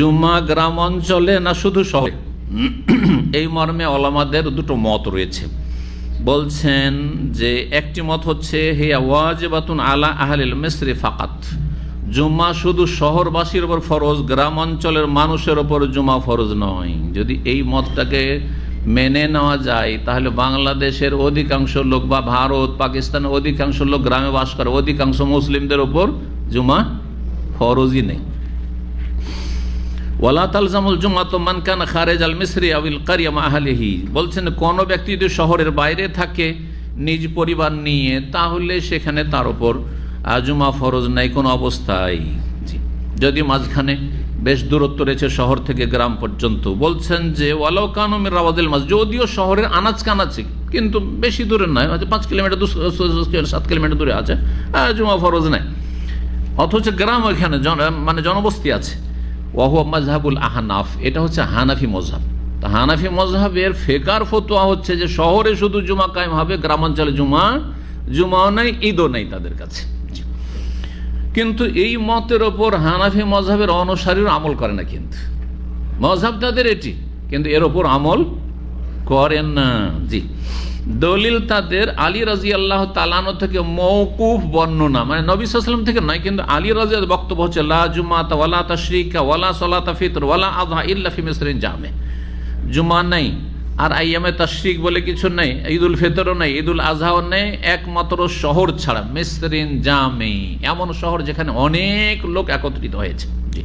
জুম্মা গ্রাম অঞ্চলে না শুধু শহরে, এই মর্মে ওলামাদের দুটো মত রয়েছে। বলছেন যে একটি মত হচ্ছে হিয়া ওয়াজিবাতুন আলা আহলিল মিসরি ফাকাত, জুম্মা শুধু শহরবাসীর ওপর ফরজ, গ্রাম অঞ্চলের মানুষের ওপর জুম্মা ফরজ নয়। যদি এই মতটাকে মেনে নেওয়া যায় তাহলে বাংলাদেশের অধিকাংশ লোক বা ভারত পাকিস্তানের অধিকাংশ লোক গ্রামে বাস করে, অধিকাংশ মুসলিমদের ওপর জুম্মা ফরজই নেই। ওয়ালা তালজামুল জুমাতু মান কানা খারিজ আল মিসরি আবিল কারিয়া মা আহলিহি, বলছেন কোন ব্যক্তি যদি শহরের বাইরে থাকে নিজ পরিবার নিয়ে, তাহলে সেখানে তার উপর জুমা ফরজ নাই কোনো অবস্থায়। যদি মাঝখানে বেশ দূরত্ব রয়েছে শহর থেকে গ্রাম পর্যন্ত, বলছেন যে ওয়ালাউ কানু মিন রাওয়াদিল মাস, যদিও শহরের আনাচ কানাচে কিন্তু বেশি দূরে নয়, হয়তো 5 কিলোমিটার 7 কিলোমিটার দূরে আছে, জুমা ফরজ নাই। অথচ গ্রাম ওইখানে মানে জনবস্তি আছে। ওয়াহুয়া মাজহাবুল আহনাফ, এটা হচ্ছে হানাফি মজহাব। তো হানাফি মজহাবের ফেকার ফতোয়া হচ্ছে যে শহরে শুধু জুমা কায়েম হবে, গ্রামাঞ্চলে জুমাও নাই, ঈদও নেই তাদের কাছে। কিন্তু এই মতের ওপর হানাফি মজহাবের অনুসারীরা আমল করে না, কিন্তু মজহাব তাদের এটি, কিন্তু এর ওপর আমল করেন না। জি, দলিল তাদের আলী রাদিয়াল্লাহু তাআলা আনহু থেকে মওকুফ বর্ণনা, মানে নবী সাল্লাল্লাহু আলাইহি ওয়াসাল্লাম থেকে নয়, কিন্তু আলী রাদিয়াল্লাহু বক্তব্য হচ্ছে লা জুমাতা ওয়ালা তাশরিকা ওয়ালা সালাতা ফিতর ওয়ালা আযহা ইল্লা ফি মিসরিন জামে, জুমা নাই আর আইয়ামে তাশরিক বলে কিছু নেই, ঈদুল ফিতরও নেই, ঈদুল আযহাও নেই, একমাত্র শহর ছাড়া মিসরিন জামে, এমন শহর যেখানে অনেক লোক একত্রিত হয়েছে। জি,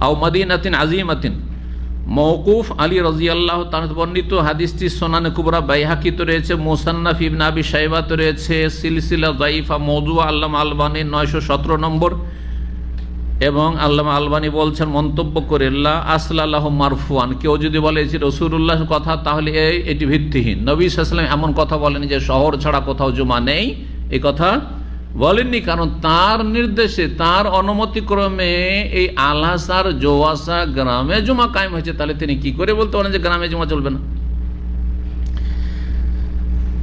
আও মাদিনাতিন আযীমাতিন, মওকুফ আলী রাদিয়াল্লাহু তাআলা বর্ণিত হাদিসটি সুনানে কুবরা বাইহাকিতে রয়েছে, মুসান্নাফ ইবনে আবি শাইবাতে রয়েছে, সিলসিলা দাইফা মওদুআ আল্লামা আলবানী 917 নম্বর। এবং আল্লামা আলবানী বলছেন মন্তব্য করে, লা আসলাল্লাহু মারফুআন, কেউ যদি বলে যে রাসূলুল্লাহর কথা, তাহলে এটি ভিত্তিহীন। নবী সাল্লাল্লাহু আলাইহি ওয়াসাল্লাম এমন কথা বলেনি যে শহর ছাড়া কোথাও জুমা নেই, এই কথা বলেননি, কারণ তার নির্দেশে তার অনুমতিক্রমে এই আলহাসার জোয়াসা গ্রামে জুমা কায়েম হয়েছে। তাহলে তিনি কি করে বলতে পারেন যে গ্রামে জুমা চলবে না?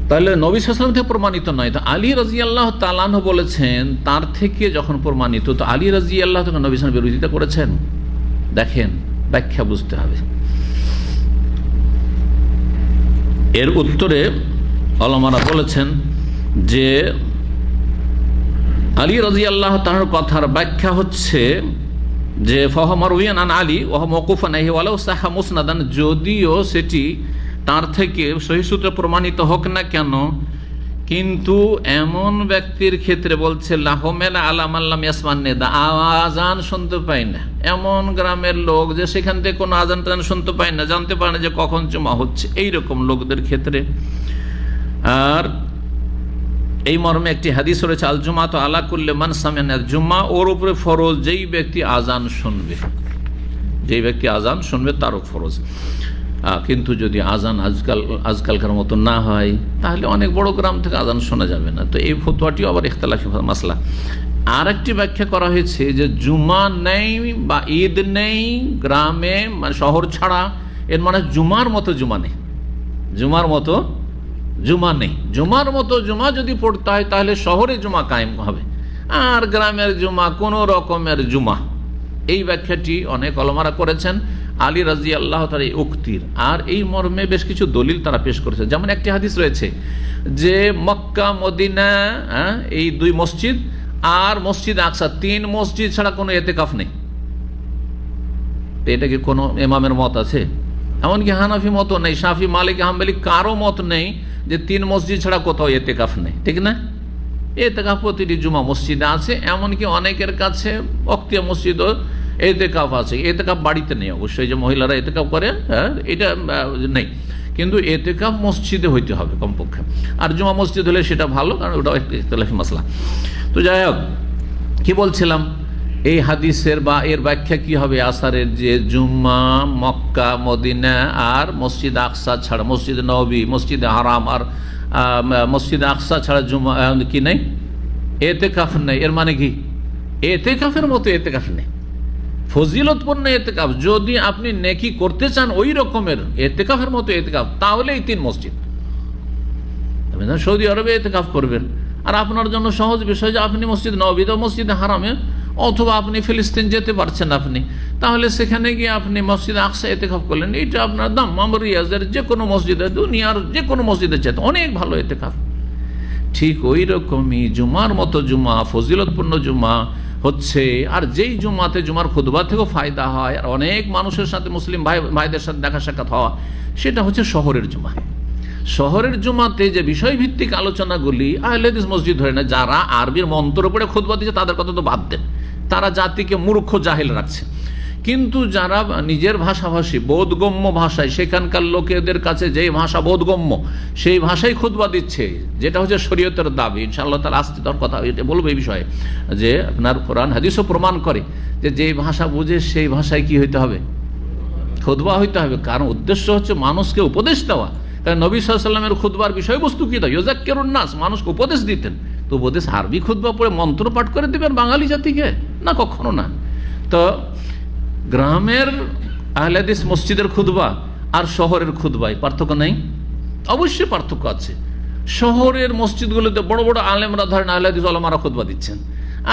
তাহলে নবী সাল্লাল্লাহু আলাইহি ওয়াসাল্লাম থেকে প্রমাণিত নয়। তো আলী রাদিয়াল্লাহু তাআলা আনহু বলেছেন তার থেকে যখন প্রমাণিত, তো আলী রাদিয়াল্লাহু তাআলা নবী সাল্লাল্লাহু আলাইহি ওয়াসাল্লাম বিরোধিতা করেছেন। দেখেন, ব্যাখ্যা বুঝতে হবে। এর উত্তরে ওলামারা বলেছেন যে আলী রাদিয়াল্লাহু তাআলার কথার ব্যাখ্যা হচ্ছে যে ফাহা মারউয়ান আন আলী ওয়া মাওকুফান আলাইহি ওয়ালাউ সাহা মুসনাদান, যদিও সেটি তার থেকে সহিহ সূত্রে প্রমাণিত হোক না কেন, কিন্তু এমন ব্যক্তির ক্ষেত্রে বলছে লাহমেলা আলাম আল্লাম ইয়াসমান নেদা, আজান শুনতে পায় না, এমন গ্রামের লোক যে সেখান থেকে কোনো আজান টান শুনতে পায় না, জানতে পারে না যে কখন জুমা হচ্ছে, এইরকম লোকদের ক্ষেত্রে। আর এই মর্মে একটি হাদিস রয়েছে, আল জুমা তো আলা কুল্লি মান সামিআ, জুম্মা ওর উপরে ফরজ যেই ব্যক্তি আজান শুনবে, যেই ব্যক্তি আজান শুনবে তারও ফরজ। কিন্তু যদি আজান আজকালকার মতো না হয়, তাহলে অনেক বড় গ্রাম থেকে আজান শোনা যাবে না। তো এই ফতোয়াটিও আবার ইখতিলাফি মাসলা। আর একটি ব্যাখ্যা করা হয়েছে যে জুমা নেই বা ঈদ নেই গ্রামে, মানে শহর ছাড়া, এর মানে জুমার মতো জুমা নেই, জুমার মতো জুমা নেই। জুমার মতো জুমা যদি পড়তে হয় তাহলে শহরে জুমা কায়েম হবে, আর গ্রামের জুমা কোনো রকমের জুমা। এই ব্যাখ্যাটি অনেক ওলামারা করেছেন আলী রাদিয়াল্লাহু তাআলা এই উক্তির। আর এই মর্মে বেশ কিছু দলিল তারা পেশ করেছে। যেমন একটি হাদিস রয়েছে যে মক্কা মদিনা, এই 2 মসজিদ আর মসজিদ আকসা, 3 মসজিদ ছাড়া কোনো এতেকাফ নেই। এটা কি কোনো ইমামের মত আছে? এমনকি হানাফি মত নেই, শাফি মালিকি হাম্বলি কারো মত নেই যে 3 মসজিদ ছাড়া কোথাও এতেকাফ নেই, ঠিক না? এতেকাফ প্রতিটি জুমা মসজিদে আছে, এমনকি অনেকের কাছে অক্তিয়া মসজিদও এতেকাফ আছে। এতেকাফ বাড়িতে নেই অবশ্যই, যে মহিলারা এতেকাফ করে, এটা নেই, কিন্তু এতেকাফ মসজিদে হইতে হবে কমপক্ষে। আর জুমা মসজিদ হলে সেটা ভালো, কারণ ওটাও একটা ইখতিলাফি মাসলা। তো যাই হোক, কি বলছিলাম, এই হাদিসের বা এর ব্যাখ্যা কি হবে আসারের, যে জুম্মা মক্কা মদিনা আর মসজিদ আকসা ছাড়া, মসজিদ নববী, মসজিদ হারাম আর মসজিদ আকসা ছাড়া জুম্মা কি নেই, এতেকাফ নেই। এর মানে কি? এতেকাফের মতো এতেকাফ নেই, ফজিলতপূর্ণ এতেকাফ। যদি আপনি নেকি করতে চান ওই রকমের এতেকাফের মতো এতেকাফ, তাহলে এই 3 মসজিদ। সৌদি আরবে এতেকাফ করবেন, আর আপনার জন্য সহজ বিষয় যে আপনি মসজিদ নববী, মসজিদ হারামে অথবা আপনি ফিলিস্তিন যেতে পারছেন আপনি, তাহলে সেখানে গিয়ে আপনি মসজিদে আকসা এতেকাফ করলেন। এটা আপনার দাম্মাম রিয়াজের যে কোনো মসজিদে, দুনিয়ার যে কোনো মসজিদে যেতে অনেক ভালো এতেকাফ। ঠিক ওই রকমই জুমার মতো জুমা, ফজিলতপূর্ণ জুমা হচ্ছে, আর যেই জুমাতে জুমার খুতবা থেকেও ফায়দা হয় আর অনেক মানুষের সাথে, মুসলিম ভাইদের সাথে দেখা সাক্ষাৎ হওয়া, সেটা হচ্ছে শহরের জুমা। শহরের জুমাতে যে বিষয়ভিত্তিক আলোচনাগুলি আহলে হাদিস মসজিদ হয় না, যারা আরবির মন্ত্র পড়ে খুতবা দিচ্ছে তাদের কথা তো বাদ দেন, তারা জাতিকে মূর্খ জাহিল রাখছে। কিন্তু যারা নিজের ভাষাভাষী বোধগম্য ভাষায়, সেখানকার লোকেদের কাছে যেই ভাষা বোধগম্য সেই ভাষায় খুতবা দিচ্ছে, যেটা হচ্ছে শরীয়তের দাবি। ইনশাআল্লাহ তাআলা আসছে তার কথা এটা বলবো এই বিষয়ে, যে আপনার কোরআন হাদিসও প্রমাণ করে যে যেই ভাষা বুঝে সেই ভাষায় কি হইতে হবে, খুতবা হইতে হবে। কারণ উদ্দেশ্য হচ্ছে মানুষকে উপদেশ দেওয়া। কারণ নবী সাল্লাল্লাহু আলাইহি ওয়াসাল্লামের খুতবার বিষয়বস্তু কি, ইউযাক্কিরুন নাস, মানুষকে উপদেশ দিতেন। তো উপদেশ আরবি খুতবা পড়ে মন্ত্র পাঠ করে দেবেন বাঙালি জাতিকে? না, কখনো না। তো গ্রামের আহলে হাদিস মসজিদের খুতবা আর শহরের খুতবায় পার্থক্য নেই? অবশ্যই পার্থক্য আছে। শহরের মসজিদগুলোতে বড় বড় আলেমরা, ধরেন আহলে হাদিস ওলামারা খুতবা দিচ্ছেন,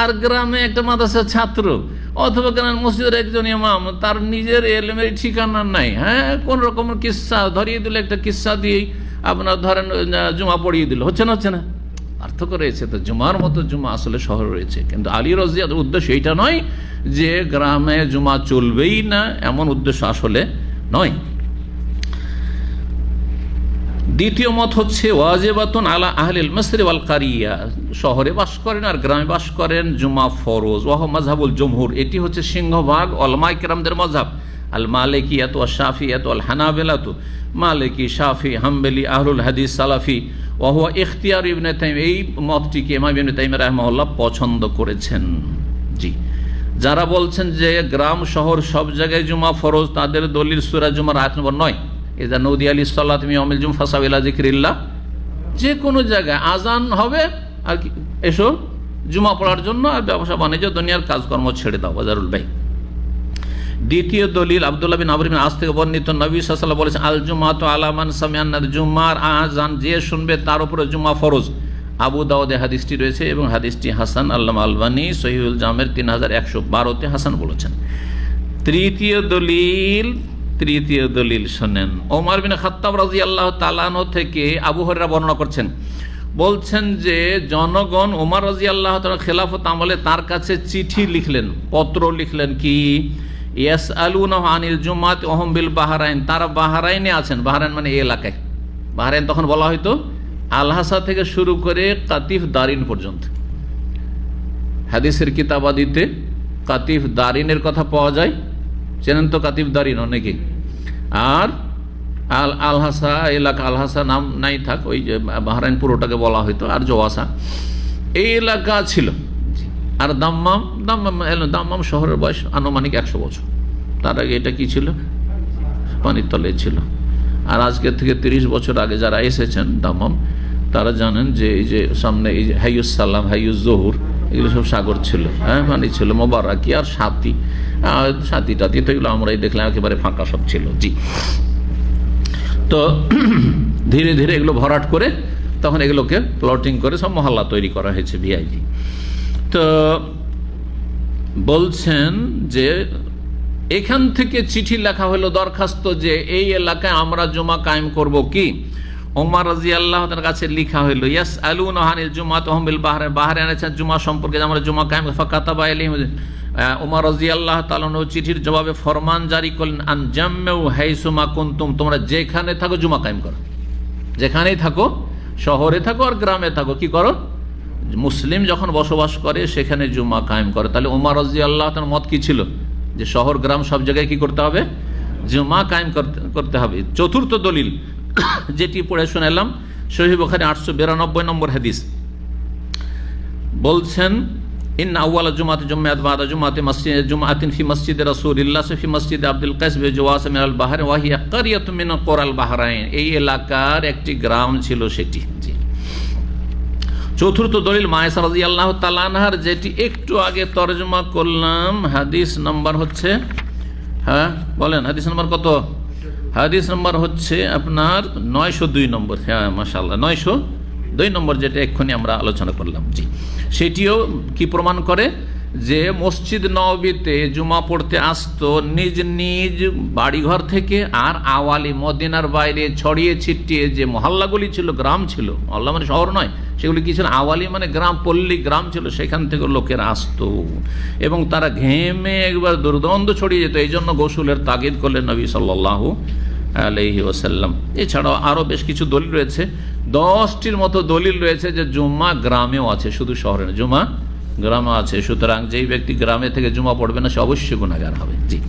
আর গ্রামে একটা মাদ্রাসার ছাত্র অথবা গ্রামের মসজিদের একজন ইমাম, তার নিজের এলেমের ঠিকানা নাই, হ্যাঁ, কোন রকমের কিস্সা ধরিয়ে দিল, একটা কিস্সা দিয়েই আপনার ধরেন জুমা পড়িয়ে দিল, হচ্ছে না? হচ্ছে না? পার্থক্য রয়েছে। তো জুমার মতো জুমা আসলে শহরে রয়েছে, কিন্তু আলী রাদিয়াল্লাহু উদ্দেশ্য এইটা নয় যে গ্রামে জুমা চলবেই না, এমন উদ্দেশ্য আসলে নয়। দ্বিতীয় মত হচ্ছে ওয়াজিবাতুন আলা আহলিল মিসর ওয়াল কারিয়া, শহরে বাস করেন আর গ্রামে বাস করেন, জুমা ফরজ। ওয়াহ মাযহাবুল জমহুর, এটি হচ্ছে সিংহভাগ উলামায়ে কেরামদের মাযহাব। আল মালিকিয়াতু ওয়াশ শাফিইয়াতু ওয়াল হানাবিলাতু, মালিকি, শাফি, হাম্বলি, আহলুল হাদিস, সালাফি। ওয়া হুয়া ইখতিয়ার ইবনে তাইমিয়া, এই মতটিকে ইমাম ইবনে তাইমিয়া রাহিমাহুল্লাহ পছন্দ করেছেন। জি, যারা বলছেন যে গ্রাম শহর সব জায়গায় জুমা ফরজ, তাদের দলিল সূরা জুমার আয়াত নম্বর 9, ইযা নুদিয়া লিস-সালাতি মিন ইয়াউমিল জুমআহ ফাসাউ ইলা যিকরিল্লাহ। যে কোনো জায়গায় আজান হবে আর এসো জুমা পড়ার জন্য, আর ব্যবসা বাণিজ্য দুনিয়ার কাজকর্ম ছেড়ে দাও, বাজারুল বাই। দ্বিতীয় দলিল আব্দুল্লাহ বিন আমর বিন আস থেকে বর্ণিত, নবী সাল্লাল্লাহু আলাইহি ওয়াসাল্লাম বলেছেন, আল জুমাতু আলা মান সামিআন, জুমার আযান যে শুনবে তার উপরে জুমা ফরজ। আবু দাউদে হাদিসটি রয়েছে এবং হাদিসটি হাসান। আল্লামা আলবানী সহিহুল জামের 3112-তে হাসান বলেছেন। তৃতীয় দলিল শোনেন, ওমর বিন খাত্তাব রাদিয়াল্লাহু তাআলা আনহু থেকে আবু হুরায়রা বর্ণনা করছেন, বলছেন যে জনগণ ওমর রাদিয়াল্লাহু তাআলা খেলাফত আমলে তার কাছে চিঠি লিখলেন, পত্র লিখলেন, কি ইয়াসআলুনাহু আনিল জুমাতি ওয়া হুম বিল বাহরাইন, তারা বাহরাইনে আছেন। বাহরাইন মানে এই এলাকায়, বাহরাইন তখন বলা হয়তো আলহাসা থেকে শুরু করে কাতিফ দারিন পর্যন্ত। হাদিসের কিতাবাদিতে কাতিফ দারিনের কথা পাওয়া যায়, চেনেন তো কাতিফ দারিন অনেকে। আর আলহাসা এলাকা, আলহাসা নাম নাই থাক, ওই যে বাহরাইন পুরোটাকে বলা হয়তো, আর জওয়াসা এই এলাকা ছিল। আর দাম্মাম শহরের বয়স আনুমানিক 100 বছর। তার আগে এটা কি ছিল? পানির তলে ছিল। আর আজকের থেকে 30 বছর আগে যারা এসেছেন দাম্মাম, তারা জানেন যে এই যে সামনে এই যে হাইয়ুস সালাম, হাইয়ুস জহুর, এগুলো সব সাগর ছিল, হ্যাঁ, পানি ছিল, মোবারকি আর সাথী টাতি, তো এগুলো আমরাই দেখলাম একেবারে ফাঁকা সব ছিল। জি, তো ধীরে ধীরে এগুলো ভরাট করে তখন এগুলোকে প্লটিং করে সব মহল্লা তৈরি করা হয়েছে, ভিআইপি। তো বলছেন যে এখান থেকে চিঠি লেখা হলো, দরখাস্ত, যে এই এলাকায় আমরা জুমা কায়েম করব কি। ওমর রাদিয়াল্লাহু তাআলার কাছে লেখা হলো, ইয়াসআলুনা আনিল জুমাতি ওয়া হুম বিল বাহরাইন, বাহরাইন আছে জুমা সম্পর্কে, আমরা জুমা কায়েম। ফাকাতাবা ইলাইহিম, ওমর রাদিয়াল্লাহু তাআলা চিঠির জবাবে ফরমান জারি করলেন, আন জাম্মু হাইসুমা কুনতুম, তোমরা যেখানে থাকো জুমা কায়েম করো, যেখানেই থাকো, শহরে থাকো আর গ্রামে থাকো, কি করো, মুসলিম যখন বসবাস করে সেখানে জুমা কায়েম করে। তাহলে ওমর রাদিয়াল্লাহু তাআলার মত কি ছিল? যে শহর গ্রাম সব জায়গায় কি করতে হবে? জুমা কায়েম করতে হবে। চতুর্থ দলিল যেটি পড়ে শোনালাম, সহিহ বুখারী 892 নম্বর হাদিস, বলছেন, ইন্না আউওয়ালা জুমাতি জুমআত বাদা জুমাতি জুমআতিন ফি মসজিদে রাসূলিল্লাহ ফি মসজিদে আব্দুল কাইস বিজওয়াস মিনাল বাহর ওয়া হিয়া কারিয়াতুম মিন কুরাল বাহরাইন, এই এলাকার একটি গ্রাম ছিল সেটি। জি, চতুর্থ দলিল মায়েশা রাদিয়াল্লাহু তাআলা আনহার, যেটি একটু আগে তরজমা করলাম। হাদিস নাম্বার হচ্ছে, হ্যাঁ বলেন, হাদিস নাম্বার কত? হাদিস নাম্বার হচ্ছে আপনার 902 নম্বর। হ্যাঁ, মাশাআল্লাহ, 902 নম্বর, যেটা এক্ষুনি আমরা আলোচনা করলাম। জি, সেটিও কি প্রমাণ করে যে মসজিদ নববীতে জুমা পড়তে আসতো নিজ নিজ বাড়িঘর থেকে, আর আওয়ালি মদিনার বাইরে ছড়িয়ে ছিটিয়ে যে মহল্লাগুলি ছিল, গ্রাম ছিল, মহল্লা মানে শহর নয়, সেগুলি কি ছিল আওয়ালি মানে গ্রাম, পল্লী গ্রাম ছিল, সেখান থেকে লোকেরা আসতো এবং তারা ঘেমে একবার দুর্গন্ধ ছড়িয়ে যেত। এই জন্য গোসলের তাগিদ করলেন নবী সাল্লাল্লাহু আলাইহি ওয়াসাল্লাম। এছাড়াও আরও বেশ কিছু দলিল রয়েছে, 10টির মতো দলিল রয়েছে যে জুম্মা গ্রামেও আছে, শুধু শহরে না, জুম্মা গ্রামে আছে। সুতরাং যেই ব্যক্তি গ্রামে থেকে জুমা পড়বে না সে অবশ্যই গুনাহগার হবে। জি।